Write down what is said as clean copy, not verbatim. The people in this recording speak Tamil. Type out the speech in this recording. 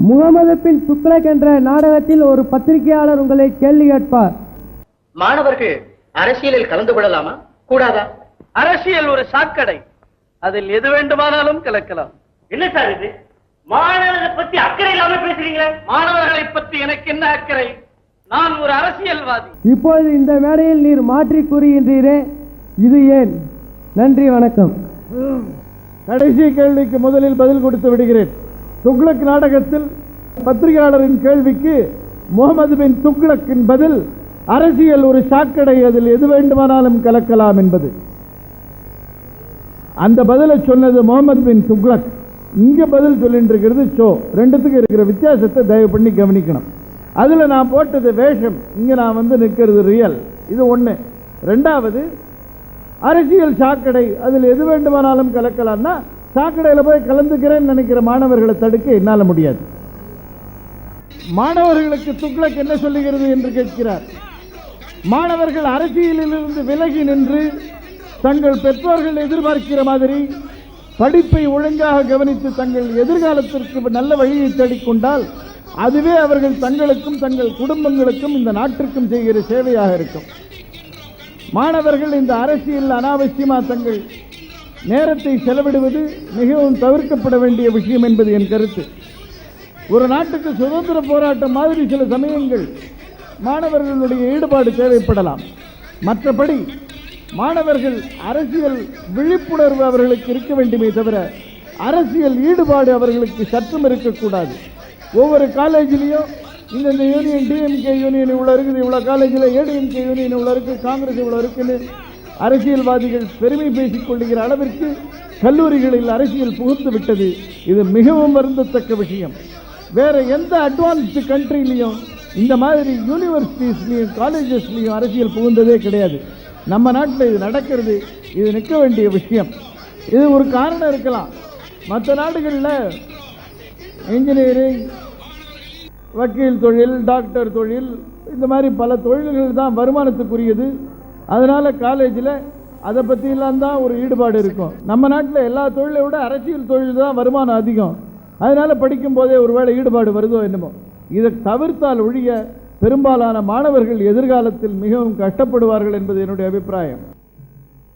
முகமது பின் துக்ளக் என்ற நாடகத்தில் ஒரு பத்திரிகையாளர் உங்களை கேள்வி கேட்பார். மாணவர்கள் அரசியலில் கலந்து கொள்ளலாமா கூடாதா? அரசியல் ஒரு சாக்கடை, அதில் எது வேண்டுமானாலும் கலக்கலாம். என்ன சார் இது? மாணவர்களை பத்தி அக்கறை இல்லாம பேசுறீங்களே. மாணவர்களை பற்றி எனக்கு என்ன அக்கறை? நான் ஒரு அரசியல்வாதி. இப்பொழுது இந்த மேடையில் நீர் மாற்றி கூறுகின்றீரே, இது ஏன்? நன்றி, வணக்கம். கடைசி கேள்விக்கு முதலில் பதில் கொடுத்து விடுகிறேன். துக்ளக் நாடகத்தில் பத்திரிகையாளரின் கேள்விக்கு முகமது பின் துக்ளக்கின் பதில் அரசியல் ஒரு சாக்கடை, அதில் எது வேண்டுமானாலும் கலக்கலாம் என்பது. அந்த பதிலை சொன்னது முகமது பின் துக்ளக். இங்க பதில் சொல்லிட்டு இருக்கிறது ஷோ. ரெண்டுத்துக்கு இருக்கிற வித்தியாசத்தை தயவு பண்ணி கவனிக்கணும். அதுல நான் போட்டது வேஷம், இங்க நான் வந்து நிற்கிறது ரியல். இது ஒண்ணு. ரெண்டாவது, அரசியல் சாக்கடை, அதில் எது வேண்டுமானாலும் கலக்கலாம்னா சாக்கடையில போய் கலந்துக்கிறேன்னு நினைக்கிற மாணவர்களை தடுக்க என்னால முடியாது. மாணவர்களுக்கு துக்ளக் என்ன சொல்லுகிறது என்று கேட்கிறார். மாணவர்கள் அரசியலிலிருந்து விலகி நின்று தங்கள் பெற்றோர்கள் எதிர்பார்க்கிற மாதிரி படிப்பை ஒழுங்காக கவனித்து தங்கள் எதிர்காலத்திற்கு நல்ல வழியை தேடிக்கொண்டால் அதுவே அவர்கள் தங்களுக்கும் தங்கள் குடும்பங்களுக்கும் இந்த நாட்டிற்கும் செய்கிற சேவையாக இருக்கும். மாணவர்கள் இந்த அரசியல் அனாவசியமா தங்கள் நேரத்தை செலவிடுவது மிகவும் தவிர்க்கப்பட வேண்டிய விஷயம் என்பது என் கருத்து. ஒரு நாட்டுக்கு சுதந்திர போராட்டம் மாதிரி சில சமயங்கள் மாணவர்களுடைய ஈடுபாடு தேவைப்படலாம். மற்றபடி மாணவர்கள் அரசியல் விழிப்புணர்வு அவர்களுக்கு இருக்க வேண்டுமே தவிர அரசியல் ஈடுபாடு அவர்களுக்கு சற்றும் இருக்கக்கூடாது. ஒவ்வொரு காலேஜிலையும் இந்த யூனியன் டிஎம்கே யூனியன் இவ்வளோ இருக்குது, இவ்வளோ காலேஜில் ஏடிஎம்கே யூனியன் இவ்வளோ இருக்குது, காங்கிரஸ் இவ்வளோ இருக்குன்னு அரசியல்வாதிகள் பெருமை பேசிக் கொள்ளுகிற அளவிற்கு கல்லூரிகளில் அரசியல் புகுந்து விட்டது. இது மிகவும் வருந்தத்தக்க விஷயம். வேற எந்த அட்வான்ஸ்டு கண்ட்ரிலையும் இந்த மாதிரி யூனிவர்சிட்டிஸ்லையும் காலேஜஸ்லையும் அரசியல் புகுந்ததே கிடையாது. நம்ம நாட்டில் இது நடக்கிறது. இது நிற்க வேண்டிய விஷயம். இது ஒரு காரணம் இருக்கலாம். மற்ற நாடுகளில் இன்ஜினியரிங், வக்கீல் தொழில், டாக்டர் தொழில், இந்த மாதிரி பல தொழில்கள் தான் வருமானத்துக்குரியது. அதனால காலேஜில் அதை பற்றிலாம் தான் ஒரு ஈடுபாடு இருக்கும். நம்ம நாட்டில் எல்லா தொழிலை விட அரசியல் தொழில் தான் வருமானம் அதிகம். அதனால படிக்கும் போதே ஒருவேளை ஈடுபாடு வருதோ என்னமோ. இதை தவிர்த்தால் ஒழிய பெரும்பாலான மாணவர்கள் எதிர்காலத்தில் மிகவும் கஷ்டப்படுவார்கள் என்பது என்னுடைய அபிப்பிராயம்.